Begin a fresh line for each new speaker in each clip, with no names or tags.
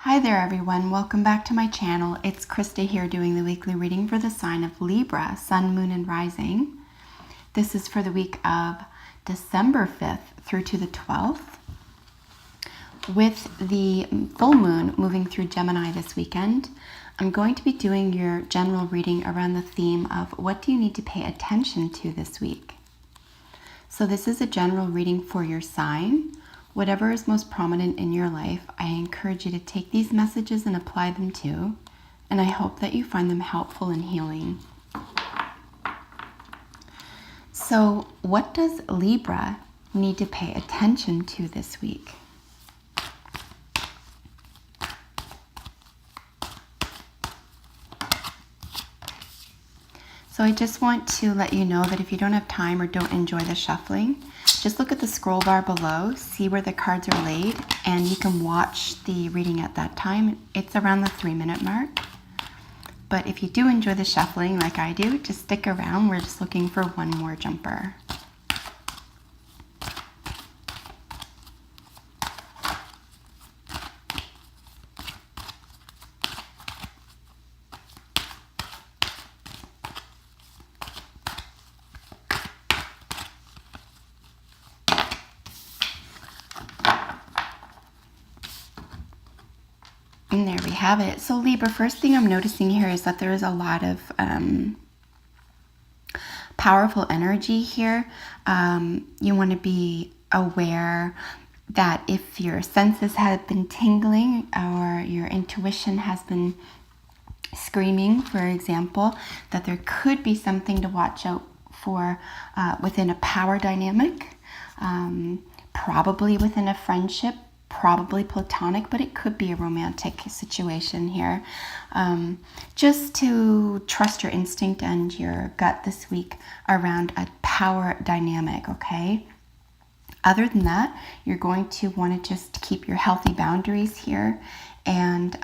Hi there everyone, welcome back to my channel. It's Krista here doing the weekly reading for the sign of Libra, Sun, Moon, and Rising. This is for the week of December 5th through to the 12th. With the full moon moving through Gemini this weekend, I'm going to be doing your general reading around the theme of what do you need to pay attention to this week. So this is a general reading for your sign. Whatever is most prominent in your life, I encourage you to take these messages and apply them to, and I hope that you find them helpful and healing. So, what does Libra need to pay attention to this week? So I just want to let you know that if you don't have time or don't enjoy the shuffling, just look at the scroll bar below, see where the cards are laid, and you can watch the reading at that time. It's around the 3-minute mark. But if you do enjoy the shuffling like I do, just stick around. We're just looking for one more jumper. And there we have it. So Libra, first thing I'm noticing here is that there is a lot of powerful energy here. You want to be aware that if your senses have been tingling or your intuition has been screaming, for example, that there could be something to watch out for within a power dynamic, probably within a friendship, probably platonic, but it could be a romantic situation here. Just to trust your instinct and your gut this week around a power dynamic, okay? Other than that, you're going to want to just keep your healthy boundaries here and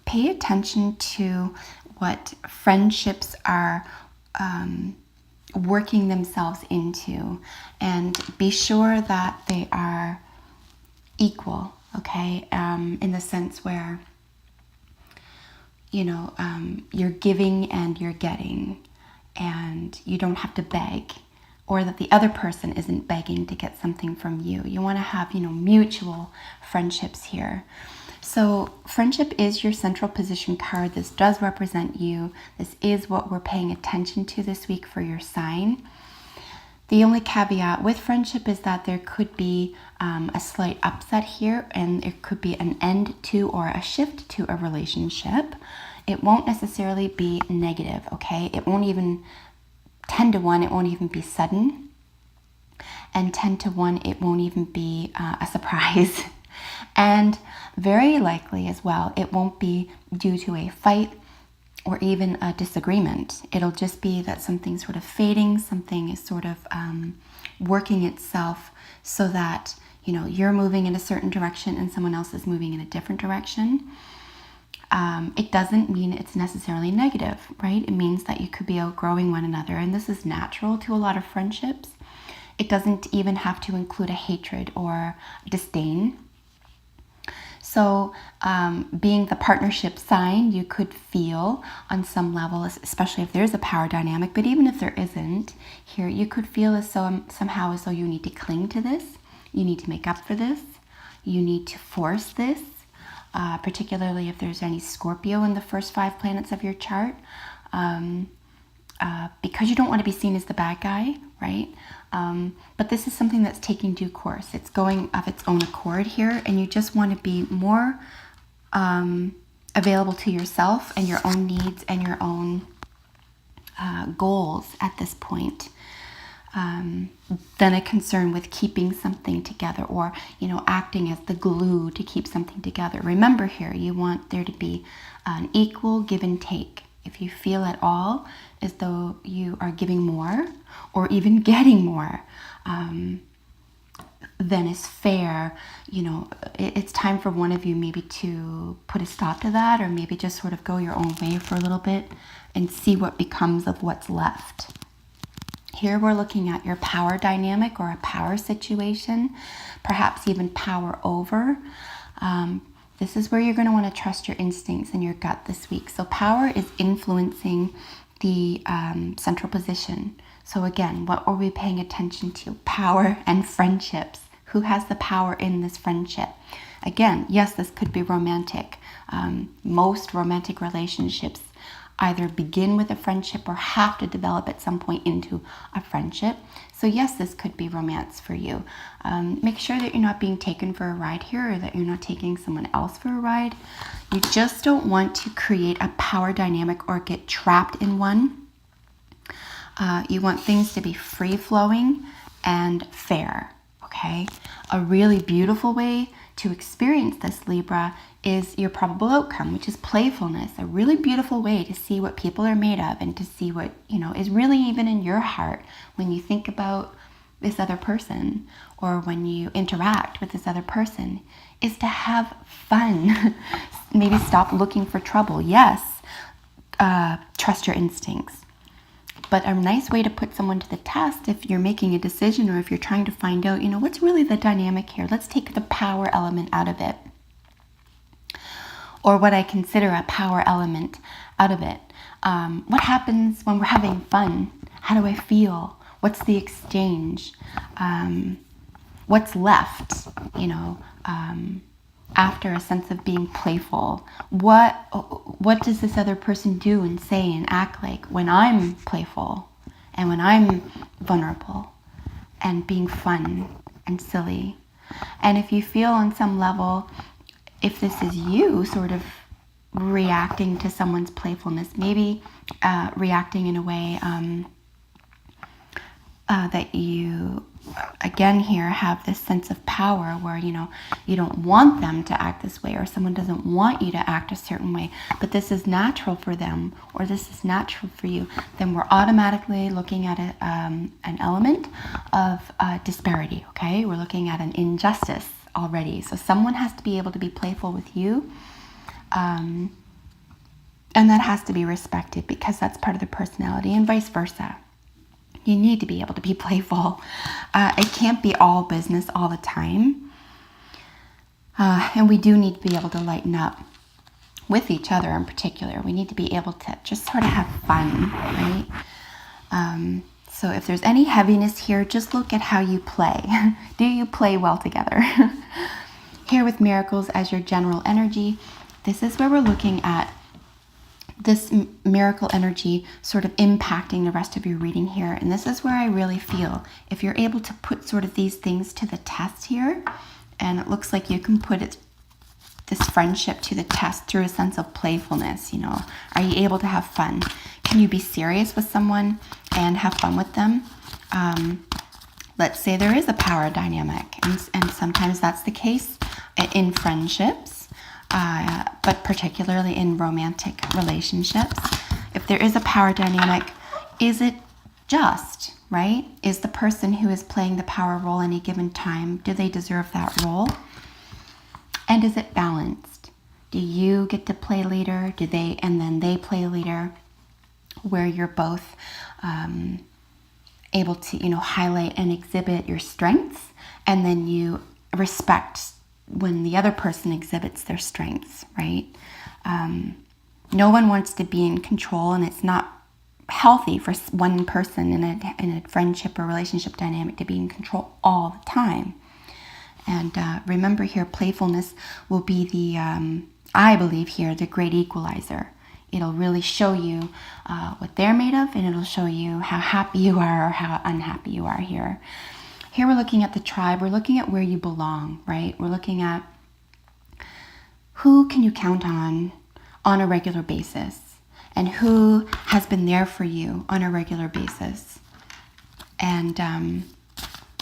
pay attention to what friendships are working themselves into, and be sure that they are equal, okay, in the sense where, you know, you're giving and you're getting, and you don't have to beg, or that the other person isn't begging to get something from you. You want to have, you know, mutual friendships here. So friendship is your central position card. This does represent you. This is what we're paying attention to this week for your sign. The only caveat with friendship is that there could be a slight upset here, and it could be an end to or a shift to a relationship. It won't necessarily be negative, okay? It won't even, 10 to 1, it won't even be sudden. And 10 to 1, it won't even be a surprise. And very likely as well, it won't be due to a fight or even a disagreement. It'll just be that something's sort of fading, something is sort of working itself so that, you know, you're moving in a certain direction and someone else is moving in a different direction. It doesn't mean it's necessarily negative, right? It means that you could be outgrowing one another, and this is natural to a lot of friendships. It doesn't even have to include a hatred or disdain. So being the partnership sign, you could feel on some level, especially if there's a power dynamic, but even if there isn't here, you could feel as though somehow as though you need to cling to this, you need to make up for this, you need to force this, particularly if there's any Scorpio in the first 5 planets of your chart, because you don't want to be seen as the bad guy, right? But this is something that's taking due course. It's going of its own accord here, and you just want to be more available to yourself and your own needs and your own goals at this point, than a concern with keeping something together or, you know, acting as the glue to keep something together. Remember here, you want there to be an equal give and take. If you feel at all as though you are giving more or even getting more than is fair, you know, it's time for one of you maybe to put a stop to that, or maybe just sort of go your own way for a little bit and see what becomes of what's left. Here we're looking at your power dynamic or a power situation, perhaps even power over. This is where you're going to want to trust your instincts and your gut this week. So power is influencing the central position. So again, what are we paying attention to? Power and friendships. Who has the power in this friendship? Again, yes, this could be romantic. Most romantic relationships either begin with a friendship or have to develop at some point into a friendship. So yes, this could be romance for you. Make sure that you're not being taken for a ride here, or that you're not taking someone else for a ride. You just don't want to create a power dynamic or get trapped in one. You want things to be free-flowing and fair, okay? A really beautiful way to experience this, Libra, is your probable outcome, which is playfulness. A really beautiful way to see what people are made of and to see what, is really even in your heart when you think about this other person or when you interact with this other person, is to have fun. Maybe stop looking for trouble. Yes, trust your instincts. But a nice way to put someone to the test, if you're making a decision or if you're trying to find out, what's really the dynamic here? Let's take the power element out of it. Or what I consider a power element out of it. What happens when we're having fun? How do I feel? What's the exchange? What's left, after a sense of being playful? What does this other person do and say and act like when I'm playful and when I'm vulnerable and being fun and silly? And if you feel on some level, if this is you sort of reacting to someone's playfulness, maybe reacting in a way that you, again here, have this sense of power where, you don't want them to act this way, or someone doesn't want you to act a certain way, but this is natural for them, or this is natural for you, then we're automatically looking at an element of disparity, okay? We're looking at an injustice already. So someone has to be able to be playful with you, and that has to be respected because that's part of the personality, and vice versa. You need to be able to be playful. It can't be all business all the time. And we do need to be able to lighten up with each other in particular. We need to be able to just sort of have fun, right? So if there's any heaviness here, just look at how you play. Do you play well together? Here with miracles as your general energy, this is where we're looking at this miracle energy sort of impacting the rest of your reading here. And this is where I really feel if you're able to put sort of these things to the test here, and it looks like you can put this friendship to the test through a sense of playfulness. Are you able to have fun? Can you be serious with someone and have fun with them? Let's say there is a power dynamic, and sometimes that's the case in friendships. But particularly in romantic relationships, if there is a power dynamic, is it just, right? Is the person who is playing the power role any given time, do they deserve that role? And is it balanced? Do you get to play leader? And then they play leader, where you're both able to, highlight and exhibit your strengths, and then you respect when the other person exhibits their strengths, right? No one wants to be in control, and it's not healthy for one person in a friendship or relationship dynamic to be in control all the time. And remember here, playfulness will be the, I believe here, the great equalizer. It'll really show you what they're made of, and it'll show you how happy you are or how unhappy you are here. Here we're looking at the tribe. We're looking at where you belong, right? We're looking at who can you count on a regular basis, and who has been there for you on a regular basis. And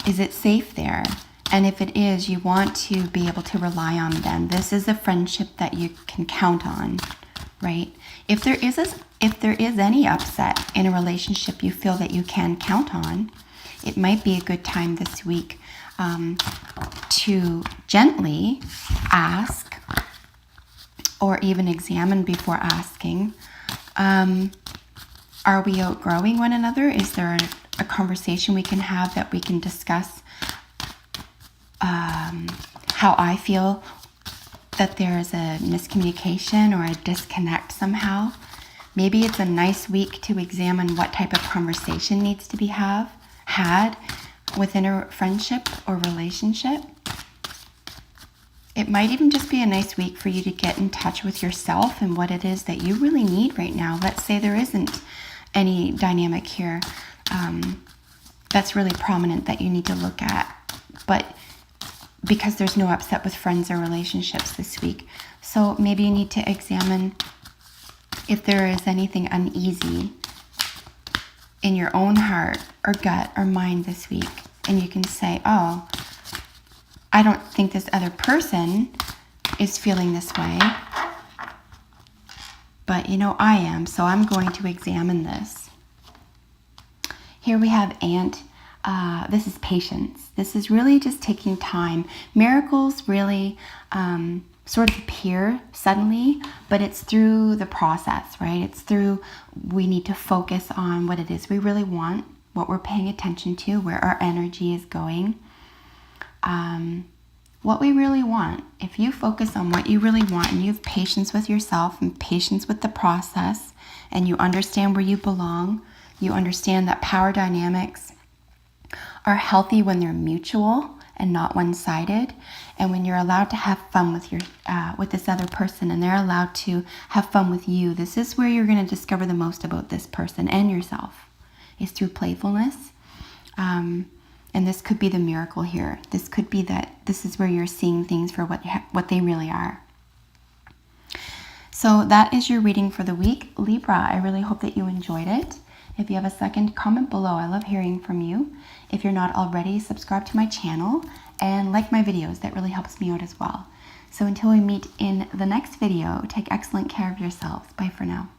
is it safe there? And if it is, you want to be able to rely on them. This is a friendship that you can count on, right? If there is any upset in a relationship you feel that you can count on, it might be a good time this week to gently ask, or even examine before asking, are we outgrowing one another? Is there a conversation we can have that we can discuss how I feel that there is a miscommunication or a disconnect somehow. Maybe it's a nice week to examine what type of conversation needs to be had within a friendship or relationship. It might even just be a nice week for you to get in touch with yourself and what it is that you really need right now. Let's say there isn't any dynamic here that's really prominent that you need to look at, but because there's no upset with friends or relationships this week. So maybe you need to examine if there is anything uneasy in your own heart or gut or mind this week. And you can say, oh, I don't think this other person is feeling this way, but I am, so I'm going to examine this. Here we have Ant. This is patience. This is really just taking time. Miracles really sort of appear suddenly, but it's through the process, right? It's through, we need to focus on what it is we really want, what we're paying attention to, where our energy is going, what we really want. If you focus on what you really want and you have patience with yourself and patience with the process, and you understand where you belong, you understand that power dynamics are healthy when they're mutual and not one-sided, and when you're allowed to have fun with with this other person and they're allowed to have fun with you. This is where you're going to discover the most about this person and yourself, is through playfulness. And this could be the miracle here. This could be that this is where you're seeing things for what they really are. So that is your reading for the week, Libra. I really hope that you enjoyed it. If you have a second, comment below. I love hearing from you. If you're not already, subscribe to my channel and like my videos. That really helps me out as well. So until we meet in the next video, take excellent care of yourselves. Bye for now.